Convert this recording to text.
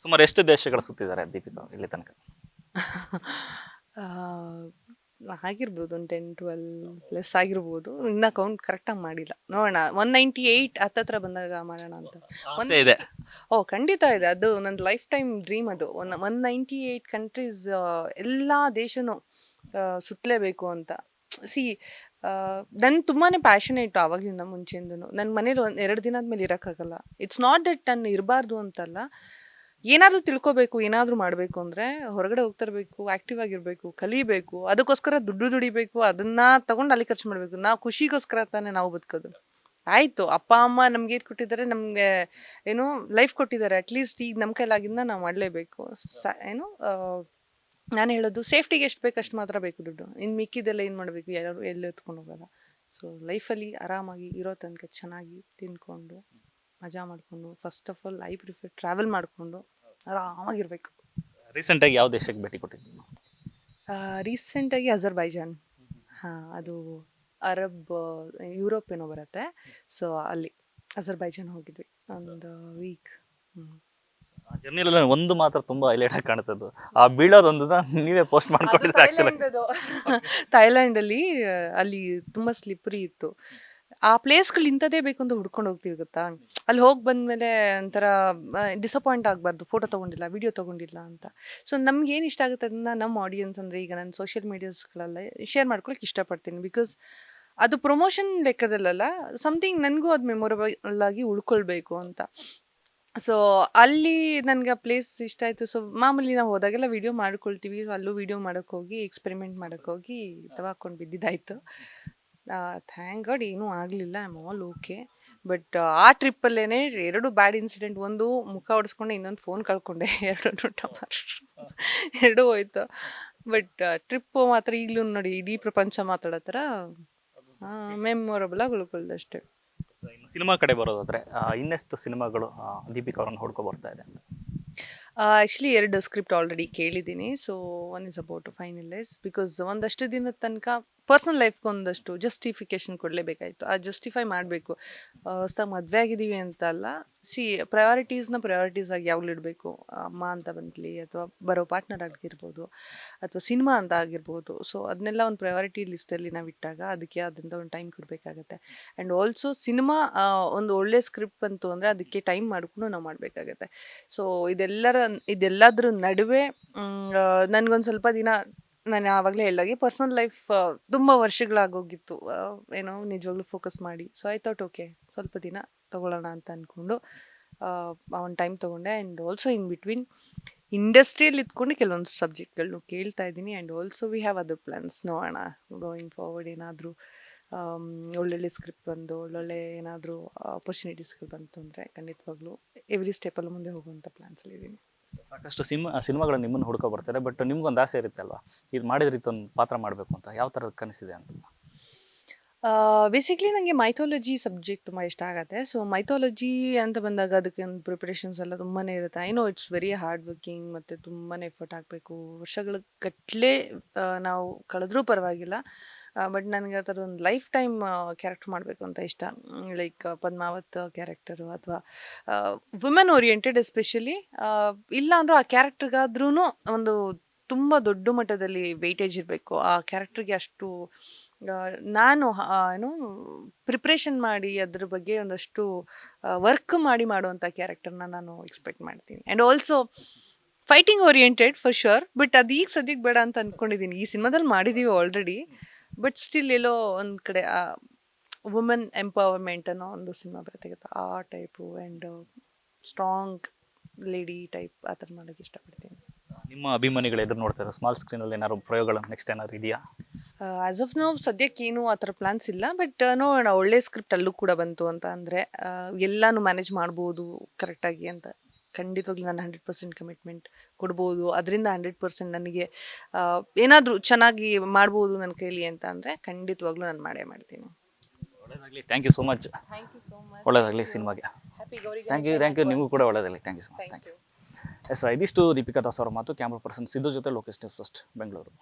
ಸುಮಾರು ಎಷ್ಟು ದೇಶಗಳು ಸುತ್ತಿದ್ದಾರೆ ದೀಪಿಕಾ ಇಲ್ಲಿ ತನಕ? ಆ, ಆಗಿರ್ಬೋದು ಒಂದು 10-12 ಪ್ಲಸ್ ಆಗಿರ್ಬೋದು. ಇನ್ನ ಕೌಂಟ್ ಕರೆಕ್ಟಾಗಿ ಮಾಡಿಲ್ಲ, ನೋಡೋಣ. 198 ಹತ್ತತ್ರ ಬಂದಾಗ ಮಾಡೋಣ ಅಂತ. ಒನ್ ಆಸೆ ಇದೆ. ಓ, ಖಂಡಿತ ಇದೆ. ಅದು ನನ್ನ ಲೈಫ್ ಟೈಮ್ ಡ್ರೀಮ್. ಅದು 198 ಕಂಟ್ರೀಸ್, ಎಲ್ಲ ದೇಶನೂ ಸುತ್ತಲೇಬೇಕು ಅಂತ. ಸಿ, ನನ್ ತುಂಬಾನೇ ಪ್ಯಾಷನೇಟ್ ಆವಾಗ್ಲಿಂದ ಮುಂಚೆಯಿಂದನು. ನನ್ನ ಮನೇಲಿ 2 ದಿನ ಆದ್ಮೇಲೆ ಇರೋಕ್ಕಾಗಲ್ಲ. ಇಟ್ಸ್ ನಾಟ್ ದಟ್ ನಾನು ಇರಬಾರ್ದು ಅಂತಲ್ಲ, ಏನಾದ್ರೂ ತಿಳ್ಕೊಬೇಕು, ಏನಾದ್ರೂ ಮಾಡಬೇಕು ಅಂದ್ರೆ ಹೊರಗಡೆ ಹೋಗ್ತಿರ್ಬೇಕು, ಆಕ್ಟಿವ್ ಆಗಿರ್ಬೇಕು, ಕಲಿಬೇಕು. ಅದಕ್ಕೋಸ್ಕರ ದುಡ್ಡು ದುಡಿಬೇಕು, ಅದನ್ನ ತಗೊಂಡು ಅಲ್ಲಿ ಖರ್ಚು ಮಾಡ್ಬೇಕು. ನಾವು ಖುಷಿಗೋಸ್ಕರ ತಾನೇ ನಾವು ಬದುಕೋದು. ಆಯ್ತು, ಅಪ್ಪ ಅಮ್ಮ ನಮ್ಗೆ ಏನ್ ಕೊಟ್ಟಿದ್ದಾರೆ, ನಮ್ಗೆ ಏನು ಲೈಫ್ ಕೊಟ್ಟಿದ್ದಾರೆ. ಅಟ್ಲೀಸ್ಟ್ ಈಗ ನಮ್ಮ ಕೈಲಾಗಿಂದ ನಾವು ಮಾಡ್ಲೇಬೇಕು. ಏನು ನಾನು ಹೇಳೋದು, ಸೇಫ್ಟಿಗೆ ಎಷ್ಟು ಬೇಕು ಅಷ್ಟು ಮಾತ್ರ ಬೇಕು ದುಡ್ಡು. ಇನ್ನು ಮಿಕ್ಕಿದೆಲ್ಲ ಏನು ಮಾಡಬೇಕು, ಯಾರು ಎಲ್ಲಿ ಎತ್ಕೊಂಡು ಹೋಗಲ್ಲ. ಸೊ ಲೈಫಲ್ಲಿ ಆರಾಮಾಗಿ ಇರೋ ತನಕ ಚೆನ್ನಾಗಿ ತಿನ್ಕೊಂಡು ಮಜಾ ಮಾಡಿಕೊಂಡು, first of all I prefer travel ಮಾಡಿಕೊಂಡು ಆರಾಮಾಗಿರ್ಬೇಕು. ರೀಸೆಂಟಾಗಿ ಯಾವ ದೇಶಕ್ಕೆ ಭೇಟಿ ಕೊಟ್ಟಿದ್ದೀವಿ? ರೀಸೆಂಟಾಗಿ ಅಜರ್ಬೈಜಾನ್. ಹಾಂ, ಅದು ಅರಬ್, ಯುರೋಪ್ ಏನೋ ಬರುತ್ತೆ. ಸೊ ಅಲ್ಲಿ ಅಜರ್ಬೈಜಾನ್ ಹೋಗಿದ್ವಿ ಒಂದು ವೀಕ್. ಆ ಜರ್ನಿಲೆಲ್ಲ ಒಂದು ಮಾತ್ರ ತುಂಬಾ ಹೈಲೈಟ್ ಆಗಿ ಕಾಣಿಸೋದು, ಆ ಬೀಳೋದೊಂದು ನೀವೇ ಪೋಸ್ಟ್ ಮಾಡ್ಕೊಂಡಿದ್ರೆ ಆಗ್ತಿಲ್ಲ. ಥೈಲ್ಯಾಂಡಲ್ಲಿ ಅಲ್ಲಿ ತುಂಬಾ ಸ್ಲಿಪ್ರಿ ಇತ್ತು. ಆ ಪ್ಲೇಸ್ಗಳು ಇಂಥದ್ದೇ ಬೇಕು ಅಂತ ಹುಡ್ಕೊಂಡು ಹೋಗ್ತೀವಿ ಗೊತ್ತಾ. ಅಲ್ಲಿ ಹೋಗಿ ಬಂದ್ಮೇಲೆ ಒಂಥರ ಡಿಸಪಾಯಿಂಟ್ ಆಗಬಾರ್ದು, ಫೋಟೋ ತೊಗೊಂಡಿಲ್ಲ, ವಿಡಿಯೋ ತೊಗೊಂಡಿಲ್ಲ ಅಂತ. ಸೊ ನಮ್ಗೆ ಏನು ಇಷ್ಟ ಆಗುತ್ತೆ ಅದನ್ನ ನಮ್ಮ ಆಡಿಯನ್ಸ್, ಅಂದರೆ ಈಗ ನಾನು ಸೋಷಿಯಲ್ ಮೀಡಿಯಾಸ್ಗಳಲ್ಲೇ ಶೇರ್ ಮಾಡ್ಕೊಳಕ್ಕೆ ಇಷ್ಟಪಡ್ತೀನಿ. ಬಿಕಾಸ್ ಅದು ಪ್ರಮೋಷನ್ ಲೆಕ್ಕದಲ್ಲಲ್ಲ, ಸಮಥಿಂಗ್ ನನಗೂ ಅದು ಮೆಮೊರಬಲ್ ಆಗಿ ಉಳ್ಕೊಳ್ಬೇಕು ಅಂತ. ಸೊ ಅಲ್ಲಿ ನನಗೆ ಆ ಪ್ಲೇಸ್ ಇಷ್ಟ ಆಯಿತು. ಸೊ ಮಾಮೂಲಿ ನಾವು ಹೋದಾಗೆಲ್ಲ ವಿಡಿಯೋ ಮಾಡ್ಕೊಳ್ತೀವಿ. ಸೊ ಅಲ್ಲೂ ವಿಡಿಯೋ ಮಾಡೋಕ್ಕೆ ಹೋಗಿ, ಎಕ್ಸ್ಪೆರಿಮೆಂಟ್ ಮಾಡೋಕ್ಕೆ ಹೋಗಿ ತವ ಹಾಕೊಂಡು ಬಿದ್ದಿದ್ದಾಯಿತು. ಥ್ಯಾಂಕ್ ಗಾಡ್ ಏನೂ ಆಗಲಿಲ್ಲ. I am all okay. But ಆ ಟ್ರಿಪ್ಪಲ್ಲೇ 2 ಬ್ಯಾಡ್ ಇನ್ಸಿಡೆಂಟ್. ಒಂದು ಮುಖ ಹೊಡೆಸ್ಕೊಂಡೆ, ಇನ್ನೊಂದು ಫೋನ್ ಕಳ್ಕೊಂಡೆ. ಎರಡೂ ಹೋಯ್ತು. ಬಟ್ ಟ್ರಿಪ್ಪು ಮಾತ್ರ ಈಗಲೂ ನೋಡಿ ಇಡೀ ಪ್ರಪಂಚ ಮಾತಾಡೋ ಥರ ಮೆಮೊರಬಲ್ ಆಗಿ ಉಳ್ಕೊಳ್ದಷ್ಟೇ. ಇನ್ನು ಸಿನಿಮಾ ಕಡೆ ಬರೋದಾದ್ರೆ ಇನ್ನೆಷ್ಟು ಸಿನಿಮಾಗಳು ದೀಪಿಕಾ ಅವ್ರನ್ನ ಹುಡ್ಕೊ ಬರ್ತಾ ಇದೆ ಅಂತ? ಆ್ಯಕ್ಚುಲಿ 2 ಸ್ಕ್ರಿಪ್ಟ್ ಆಲ್ರೆಡಿ ಕೇಳಿದ್ದೀನಿ. So one is about to finalise. Because ಒಂದಷ್ಟು ದಿನದ ತನಕ ಪರ್ಸ್ನಲ್ ಲೈಫ್ಗೆ ಒಂದಷ್ಟು ಜಸ್ಟಿಫಿಕೇಶನ್ ಕೊಡಲೇಬೇಕಾಯ್ತು. ಆ ಜಸ್ಟಿಫೈ ಮಾಡಬೇಕು. ಹೊಸ್ದಾಗಿ ಮದುವೆ ಆಗಿದ್ದೀವಿ ಅಂತ ಅಲ್ಲ. ಸಿ, ಪ್ರಯಾರಿಟೀಸ್ ಆಗಿ ಯಾವಾಗಲೂ ಇಡಬೇಕು. ಅಮ್ಮ ಅಂತ ಬಂದ್ಲಿ, ಅಥವಾ ಬರೋ ಪಾರ್ಟ್ನರ್ ಆಗಿರ್ಬೋದು, ಅಥವಾ ಸಿನಿಮಾ ಅಂತ ಆಗಿರ್ಬೋದು. ಸೊ ಅದನ್ನೆಲ್ಲ ಒಂದು ಪ್ರಯಾರಿಟಿ ಲಿಸ್ಟಲ್ಲಿ ನಾವು ಇಟ್ಟಾಗ ಅದಕ್ಕೆ ಅದರಿಂದ ಒಂದು ಟೈಮ್ ಕೊಡಬೇಕಾಗತ್ತೆ. ಆ್ಯಂಡ್ ಆಲ್ಸೋ ಸಿನಿಮಾ ಒಂದು ಒಳ್ಳೆ ಸ್ಕ್ರಿಪ್ಟ್ ಬಂತು ಅಂದರೆ ಅದಕ್ಕೆ ಟೈಮ್ ಮಾಡಿಕೊಂಡು ನಾವು ಮಾಡಬೇಕಾಗತ್ತೆ. ಸೊ ಇದೆಲ್ಲದ್ರ ನಡುವೆ ನನಗೊಂದು ಸ್ವಲ್ಪ ದಿನ, ನಾನು ಆವಾಗಲೇ ಹೇಳ್ದಾಗೆ ಪರ್ಸ್ನಲ್ ಲೈಫ್ ತುಂಬ ವರ್ಷಗಳಾಗೋಗಿತ್ತು. ಏನೋ ನಿಜವಾಗ್ಲೂ ಫೋಕಸ್ ಮಾಡಿ. ಸೊ ಐ ಥಾಟ್ ಓಕೆ, ಸ್ವಲ್ಪ ದಿನ ತಗೊಳ್ಳೋಣ ಅಂತ ಅಂದ್ಕೊಂಡು ಒಂದು ಟೈಮ್ ತೊಗೊಂಡೆ. ಆ್ಯಂಡ್ ಆಲ್ಸೋ ಇನ್ ಬಿಟ್ವೀನ್ ಇಂಡಸ್ಟ್ರಿಯಲ್ಲಿ ಇದ್ಕೊಂಡು ಕೆಲವೊಂದು ಸಬ್ಜೆಕ್ಟ್ಗಳನ್ನೂ ಕೇಳ್ತಾ ಇದ್ದೀನಿ. And also we have other plans. ನೋಡೋಣ ಗೋಯಿಂಗ್ ಫಾರ್ವರ್ಡ್ ಏನಾದರೂ ಒಳ್ಳೊಳ್ಳೆ ಸ್ಕ್ರಿಪ್ಟ್ ಬಂದು, ಒಳ್ಳೊಳ್ಳೆ ಏನಾದರೂ ಆಪರ್ಚುನಿಟೀಸ್ಗಳು ಬಂತು ಅಂದರೆ ಖಂಡಿತವಾಗ್ಲೂ ಎವ್ರಿ ಸ್ಟೆಪ್ಪಲ್ಲೂ ಮುಂದೆ ಹೋಗುವಂಥ ಪ್ಲಾನ್ಸಲ್ಲಿದ್ದೀನಿ. ಸಾಕಷ್ಟು ಸಿನಿಮಾಗಳು ನಿಮ್ಮನ್ನು ಹುಡ್ಕೊ ಬರ್ತಾರೆ, ಬಟ್ ನಿಮ್ಗೊಂದು ಆಸೆ ಇರುತ್ತೆ ಅಲ್ವಾ, ಇದು ಮಾಡಿದ್ರೆ ಇದೊಂದು ಪಾತ್ರ ಮಾಡಬೇಕು ಅಂತ, ಯಾವ ಥರದ ಕನಸಿದೆ ಅಂತ? ಬೇಸಿಕ್ಲಿ ನನಗೆ ಮೈಥಾಲಜಿ ಸಬ್ಜೆಕ್ಟ್ ತುಂಬ ಇಷ್ಟ ಆಗುತ್ತೆ. ಸೊ ಮೈಥಾಲಜಿ ಅಂತ ಬಂದಾಗ ಅದಕ್ಕೆ ಒಂದು ಪ್ರಿಪ್ರೇಷನ್ಸ್ ಎಲ್ಲ ತುಂಬಾ ಇರುತ್ತೆ. I know it's very hard working, ಮತ್ತು ತುಂಬಾ ಎಫರ್ಟ್ ಹಾಕಬೇಕು. ವರ್ಷಗಳ ಗಟ್ಟಲೆ ನಾವು ಕಳೆದ್ರೂ ಪರವಾಗಿಲ್ಲ. ಬಟ್ ನನಗೆ ಆ ಥರ ಒಂದು ಲೈಫ್ ಟೈಮ್ ಕ್ಯಾರೆಕ್ಟರ್ ಮಾಡಬೇಕು ಅಂತ ಇಷ್ಟ. ಲೈಕ್ ಪದ್ಮಾವತ್ ಕ್ಯಾರೆಕ್ಟರು, ಅಥವಾ ವುಮೆನ್ ಓರಿಯೆಂಟೆಡ್ ಎಸ್ಪೆಷಲಿ. ಇಲ್ಲ ಅಂದರೂ ಆ ಕ್ಯಾರೆಕ್ಟರ್ಗಾದ್ರೂ ಒಂದು ತುಂಬ ದೊಡ್ಡ ಮಟ್ಟದಲ್ಲಿ ವೆಯ್ಟೇಜ್ ಇರಬೇಕು. ಆ ಕ್ಯಾರೆಕ್ಟರ್ಗೆ ಅಷ್ಟು ನಾನು ಏನು ಪ್ರಿಪ್ರೇಷನ್ ಮಾಡಿ ಅದ್ರ ಬಗ್ಗೆ ಒಂದಷ್ಟು ವರ್ಕ್ ಮಾಡಿ ಮಾಡುವಂಥ ಕ್ಯಾರೆಕ್ಟರ್ನ ನಾನು ಎಕ್ಸ್ಪೆಕ್ಟ್ ಮಾಡ್ತೀನಿ. And also fighting oriented for sure. But ಅದು ಈಗ ಸದ್ಯಕ್ಕೆ ಬೇಡ ಅಂತ ಅಂದ್ಕೊಂಡಿದ್ದೀನಿ. ಈ ಸಿನಿಮಾದಲ್ಲಿ ಮಾಡಿದ್ದೀವಿ ಆಲ್ರೆಡಿ. ಬಟ್ ಸ್ಟಿಲ್ ಎಲ್ಲೋ ಒಂದು ಕಡೆ ವುಮೆನ್ ಎಂಪವರ್ಮೆಂಟ್ ಅನ್ನೋ ಒಂದು ಸಿನಿಮಾ ಬರುತ್ತೆ ಗೊತ್ತಾ, ಆ type. And strong lady type ಆ ಥರ ಮಾಡೋಕ್ಕೆ ಇಷ್ಟಪಡ್ತೀನಿ. ನಿಮ್ಮ ಅಭಿಮಾನಿಗಳು ಎದುರು ನೋಡ್ತಾರೆ ಸ್ಮಾಲ್ ಸ್ಕ್ರೀನಲ್ಲಿ ಏನಾದ್ರು ಪ್ರಯೋಗಗಳು ನೆಕ್ಸ್ಟ್ ಏನಾದ್ರು ಇದೆಯಾ? ಆಸ್ ಆಫ್ ನಾವು ಸದ್ಯಕ್ಕೆ ಏನು ಆ ಥರ ಪ್ಲಾನ್ಸ್ ಇಲ್ಲ. ಬಟ್ ನೋಡೋಣ, ಒಳ್ಳೆ ಸ್ಕ್ರಿಪ್ಟ್ ಅಲ್ಲೂ ಕೂಡ ಬಂತು ಅಂತ ಅಂದರೆ ಎಲ್ಲನೂ ಮ್ಯಾನೇಜ್ ಮಾಡ್ಬೋದು ಕರೆಕ್ಟಾಗಿ ಅಂತ. ಖಂಡಿತವಾಗ್ಲೂ ನಾನು 100% ಕಮಿಟ್ಮೆಂಟ್ ಕೊಡ್ಬೋದು. ಅದರಿಂದ 100% ನನಗೆ ಏನಾದರೂ ಚೆನ್ನಾಗಿ ಮಾಡ್ಬೋದು ನನ್ನ ಕೈಲಿ ಅಂತ ಅಂದರೆ ಖಂಡಿತವಾಗ್ಲೂ ನಾನು ಮಾಡೇ ಮಾಡ್ತೀನಿ. ಒಳ್ಳೆಯದಾಗಲಿ, thank you so much. Thank you so much. ಒಳ್ಳೆಯದಾಗಲಿ ಸಿನಿಮಾಗೆ. ಹ್ಯಾಪಿ ಗೌರಿ ಥ್ಯಾಂಕ್ ಯು ನಿಮಗೂ ಕೂಡ ಒಳ್ಳೆಯದಾಗಲಿ. Thank you so much. Thank you. Yes, ಇದಿಷ್ಟು ದೀಪಿಕಾ ದಾಸ್ ಅವರ ಮಾತು. ಕ್ಯಾಮ್ರಾ ಪರ್ಸನ್ ಸಿದ್ದು ಜೊತೆ ಲೋಕೇಶ್ ನ್ಯೂಸ್ ಫಸ್ಟ್, ಬೆಂಗಳೂರು.